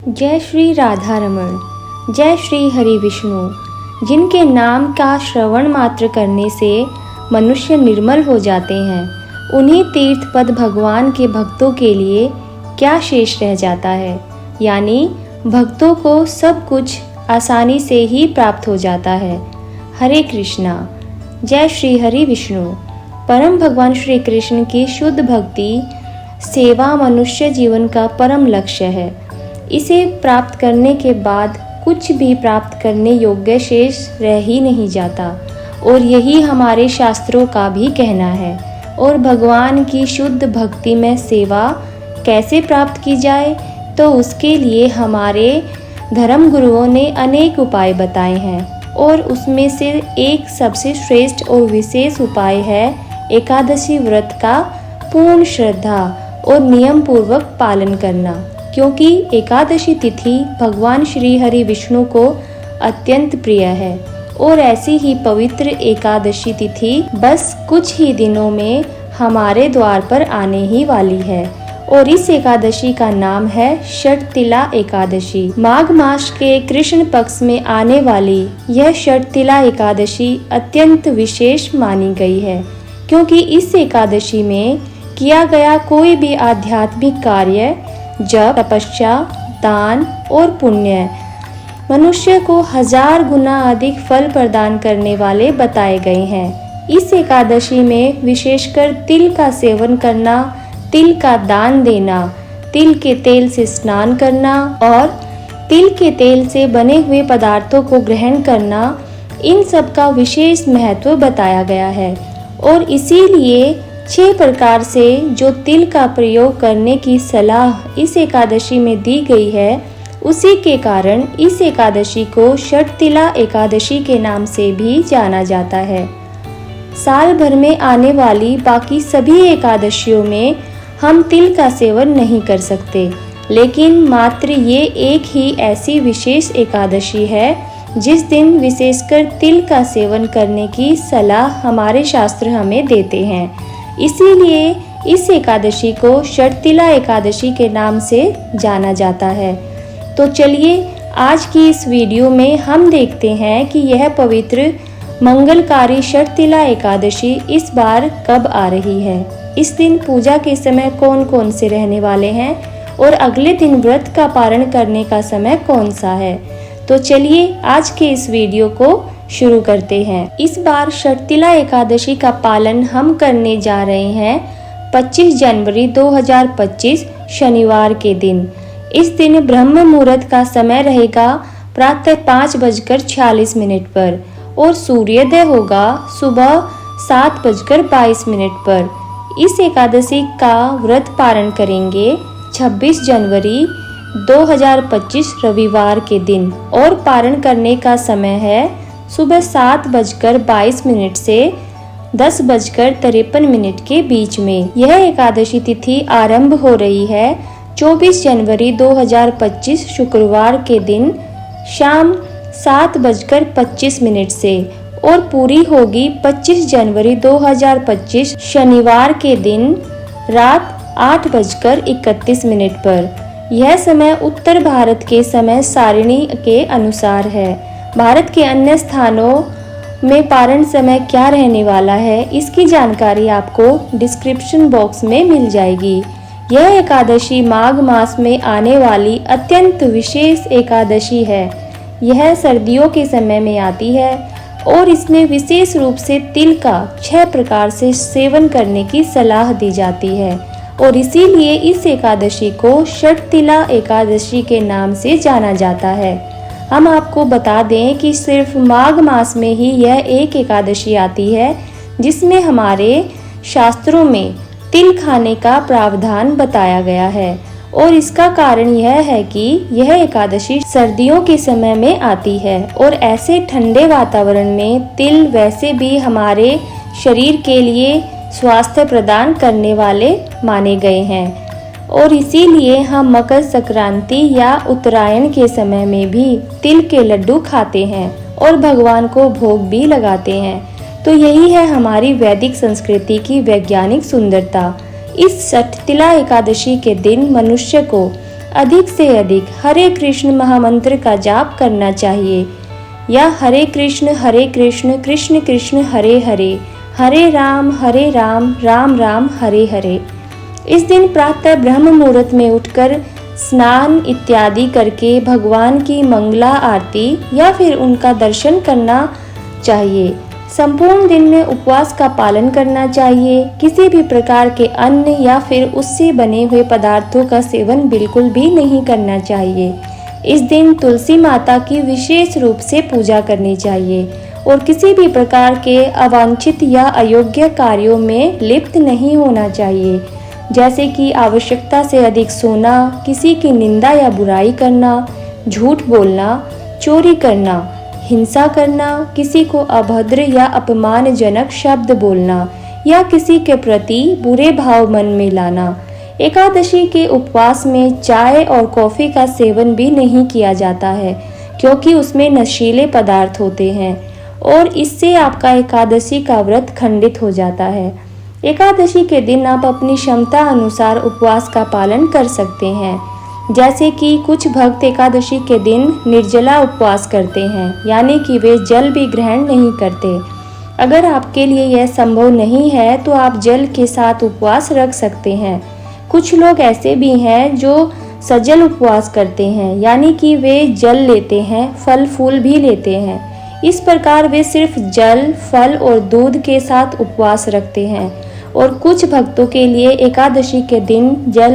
जय श्री राधा रमण, जय श्री हरि विष्णु। जिनके नाम का श्रवण मात्र करने से मनुष्य निर्मल हो जाते हैं, उन्हीं तीर्थ पद भगवान के भक्तों के लिए क्या शेष रह जाता है। यानी भक्तों को सब कुछ आसानी से ही प्राप्त हो जाता है। हरे कृष्णा। जय श्री हरि विष्णु। परम भगवान श्री कृष्ण की शुद्ध भक्ति सेवा मनुष्य जीवन का परम लक्ष्य है। इसे प्राप्त करने के बाद कुछ भी प्राप्त करने योग्य शेष रह ही नहीं जाता, और यही हमारे शास्त्रों का भी कहना है। और भगवान की शुद्ध भक्ति में सेवा कैसे प्राप्त की जाए, तो उसके लिए हमारे धर्म गुरुओं ने अनेक उपाय बताए हैं, और उसमें से एक सबसे श्रेष्ठ और विशेष उपाय है एकादशी व्रत का पूर्ण श्रद्धा और नियम पूर्वक पालन करना। क्योंकि एकादशी तिथि भगवान श्री हरि विष्णु को अत्यंत प्रिय है, और ऐसी ही पवित्र एकादशी तिथि बस कुछ ही दिनों में हमारे द्वार पर आने ही वाली है। और इस एकादशी का नाम है षटतिला एकादशी। माघ मास के कृष्ण पक्ष में आने वाली यह षटतिला एकादशी अत्यंत विशेष मानी गई है, क्योंकि इस एकादशी में किया गया कोई भी आध्यात्मिक कार्य, जप, तपस्या, दान और पुण्य मनुष्य को 1000 गुना अधिक फल प्रदान करने वाले बताए गए हैं। इस एकादशी में विशेषकर तिल का सेवन करना, तिल का दान देना, तिल के तेल से स्नान करना और तिल के तेल से बने हुए पदार्थों को ग्रहण करना, इन सब का विशेष महत्व बताया गया है। और इसीलिए 6 प्रकार से जो तिल का प्रयोग करने की सलाह इस एकादशी में दी गई है, उसी के कारण इस एकादशी को षटतिला एकादशी के नाम से भी जाना जाता है। साल भर में आने वाली बाकी सभी एकादशियों में हम तिल का सेवन नहीं कर सकते, लेकिन मात्र ये एक ही ऐसी विशेष एकादशी है जिस दिन विशेषकर तिल का सेवन करने की सलाह हमारे शास्त्र हमें देते हैं। इसीलिए इस एकादशी को षटतिला एकादशी के नाम से जाना जाता है। तो चलिए आज की इस वीडियो में हम देखते हैं कि यह पवित्र मंगलकारी षटतिला एकादशी इस बार कब आ रही है, इस दिन पूजा के समय कौन कौन से रहने वाले हैं, और अगले दिन व्रत का पारण करने का समय कौन सा है। तो चलिए आज के इस वीडियो को शुरू करते हैं। इस बार षटतिला एकादशी का पालन हम करने जा रहे हैं 25 जनवरी 2025 शनिवार के दिन। इस दिन ब्रह्म मुहूर्त का समय रहेगा प्रातः 5:46 पर, और सूर्योदय होगा सुबह 7:22 पर। इस एकादशी का व्रत पारण करेंगे 26 जनवरी 2025 रविवार के दिन, और पारण करने का समय है सुबह 7:22 से 10:53 के बीच में। यह एकादशी तिथि आरंभ हो रही है 24 जनवरी 2025 शुक्रवार के दिन शाम 7:25 से, और पूरी होगी 25 जनवरी 2025 शनिवार के दिन रात 8:31 पर। यह समय उत्तर भारत के समय सारिणी के अनुसार है। भारत के अन्य स्थानों में पारण समय क्या रहने वाला है, इसकी जानकारी आपको डिस्क्रिप्शन बॉक्स में मिल जाएगी। यह एकादशी माघ मास में आने वाली अत्यंत विशेष एकादशी है। यह सर्दियों के समय में आती है, और इसमें विशेष रूप से तिल का 6 प्रकार से सेवन करने की सलाह दी जाती है, और इसीलिए इस एकादशी को षटतिला एकादशी के नाम से जाना जाता है। हम आपको बता दें कि सिर्फ माघ मास में ही यह एक एकादशी आती है जिसमें हमारे शास्त्रों में तिल खाने का प्रावधान बताया गया है, और इसका कारण यह है कि यह एकादशी सर्दियों के समय में आती है, और ऐसे ठंडे वातावरण में तिल वैसे भी हमारे शरीर के लिए स्वास्थ्य प्रदान करने वाले माने गए हैं। और इसीलिए हम मकर संक्रांति या उत्तरायण के समय में भी तिल के लड्डू खाते हैं और भगवान को भोग भी लगाते हैं। तो यही है हमारी वैदिक संस्कृति की वैज्ञानिक सुंदरता। इस षटतिला एकादशी के दिन मनुष्य को अधिक से अधिक हरे कृष्ण महामंत्र का जाप करना चाहिए या हरे कृष्ण कृष्ण कृष्ण हरे हरे, हरे राम राम राम हरे हरे। इस दिन प्रातः ब्रह्म मुहूर्त में उठकर स्नान इत्यादि करके भगवान की मंगला आरती या फिर उनका दर्शन करना चाहिए। संपूर्ण दिन में उपवास का पालन करना चाहिए। किसी भी प्रकार के अन्न या फिर उससे बने हुए पदार्थों का सेवन बिल्कुल भी नहीं करना चाहिए। इस दिन तुलसी माता की विशेष रूप से पूजा करनी चाहिए और किसी भी प्रकार के अवांछित या अयोग्य कार्यों में लिप्त नहीं होना चाहिए, जैसे कि आवश्यकता से अधिक सोना, किसी की निंदा या बुराई करना, झूठ बोलना, चोरी करना, हिंसा करना, किसी को अभद्र या अपमानजनक शब्द बोलना या किसी के प्रति बुरे भाव मन में लाना। एकादशी के उपवास में चाय और कॉफ़ी का सेवन भी नहीं किया जाता है, क्योंकि उसमें नशीले पदार्थ होते हैं और इससे आपका एकादशी का व्रत खंडित हो जाता है। एकादशी के दिन आप अपनी क्षमता अनुसार उपवास का पालन कर सकते हैं, जैसे कि कुछ भक्त एकादशी के दिन निर्जला उपवास करते हैं, यानी कि वे जल भी ग्रहण नहीं करते। अगर आपके लिए यह संभव नहीं है तो आप जल के साथ उपवास रख सकते हैं। कुछ लोग ऐसे भी हैं जो सजल उपवास करते हैं, यानी कि वे जल लेते हैं, फल फूल भी लेते हैं। इस प्रकार वे सिर्फ जल, फल और दूध के साथ उपवास रखते हैं। और कुछ भक्तों के लिए एकादशी के दिन जल,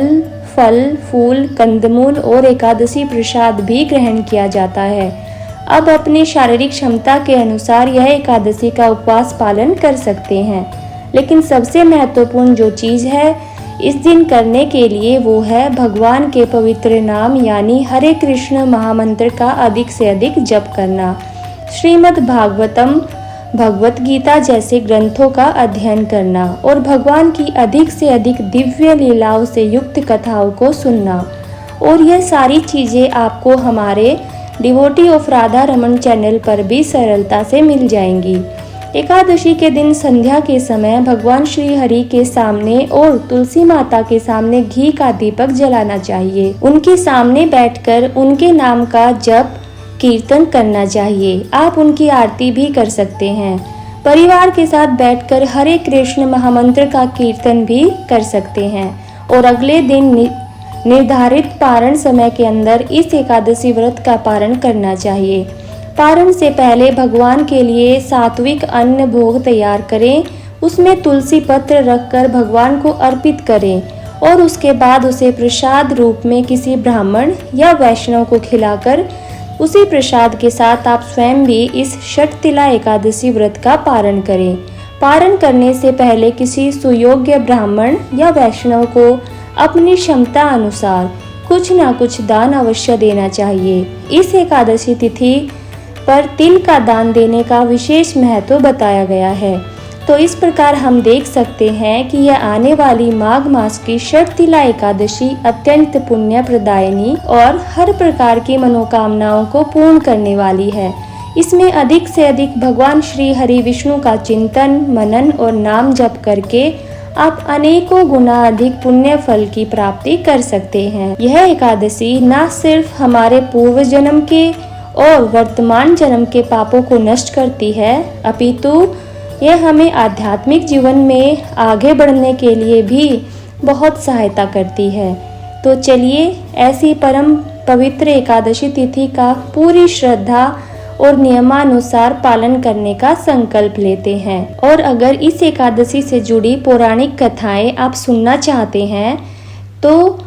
फल फूल, कंदमूल और एकादशी प्रसाद भी ग्रहण किया जाता है। अब अपनी शारीरिक क्षमता के अनुसार यह एकादशी का उपवास पालन कर सकते हैं, लेकिन सबसे महत्वपूर्ण जो चीज़ है इस दिन करने के लिए वो है भगवान के पवित्र नाम यानी हरे कृष्ण महामंत्र का अधिक से अधिक जप करना, श्रीमद् भागवतम, भगवत गीता जैसे ग्रंथों का अध्ययन करना और भगवान की अधिक से अधिक दिव्य लीलाओं से युक्त कथाओं को सुनना। और यह सारी चीज़ें आपको हमारे devotee of Radha Raman channel पर भी सरलता से मिल जाएंगी। एकादशी के दिन संध्या के समय भगवान श्री हरि के सामने और तुलसी माता के सामने घी का दीपक जलाना चाहिए। उनके सामने बैठकर उनके नाम का जप कीर्तन करना चाहिए। आप उनकी आरती भी कर सकते हैं। परिवार के साथ बैठकर हरे कृष्ण महामंत्र का कीर्तन भी कर सकते हैं और अगले दिन निर्धारित पारण समय के अंदर इस एकादशी व्रत का पारण करना चाहिए। पारण से पहले भगवान के लिए सात्विक अन्न भोग तैयार करें, उसमें तुलसी पत्र रखकर भगवान को अर्पित करें और उसके बाद उसे प्रसाद रूप में किसी ब्राह्मण या वैष्णव को खिलाकर उसी प्रसाद के साथ आप स्वयं भी इस षटतिला एकादशी व्रत का पारण करें। पारण करने से पहले किसी सुयोग्य ब्राह्मण या वैष्णव को अपनी क्षमता अनुसार कुछ न कुछ दान अवश्य देना चाहिए। इस एकादशी तिथि पर तिल का दान देने का विशेष महत्व बताया गया है। तो इस प्रकार हम देख सकते हैं कि यह आने वाली माघ मास की षटतिला एकादशी अत्यंत पुण्य प्रदायिनी और हर प्रकार की मनोकामनाओं को पूर्ण करने वाली है। इसमें अधिक से अधिक भगवान श्री हरि विष्णु का चिंतन, मनन और नाम जप करके आप अनेकों गुना अधिक पुण्य फल की प्राप्ति कर सकते हैं। यह एकादशी न सिर्फ हमारे पूर्व जन्म के और वर्तमान जन्म के पापों को नष्ट करती है, अपितु यह हमें आध्यात्मिक जीवन में आगे बढ़ने के लिए भी बहुत सहायता करती है। तो चलिए ऐसी परम पवित्र एकादशी तिथि का पूरी श्रद्धा और नियमानुसार पालन करने का संकल्प लेते हैं। और अगर इस एकादशी से जुड़ी पौराणिक कथाएं आप सुनना चाहते हैं तो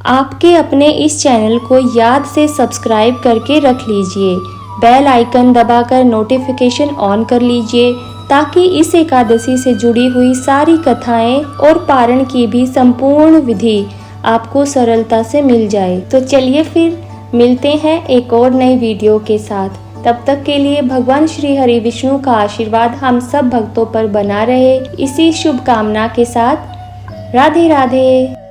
आपके अपने इस चैनल को याद से सब्सक्राइब करके रख लीजिए। बेल आइकन दबाकर नोटिफिकेशन ऑन कर लीजिए ताकि इस एकादशी से जुड़ी हुई सारी कथाएं और पारण की भी संपूर्ण विधि आपको सरलता से मिल जाए। तो चलिए फिर मिलते हैं एक और नई वीडियो के साथ। तब तक के लिए भगवान श्री हरि विष्णु का आशीर्वाद हम सब भक्तों पर बना रहे, इसी शुभ कामना के साथ राधे राधे।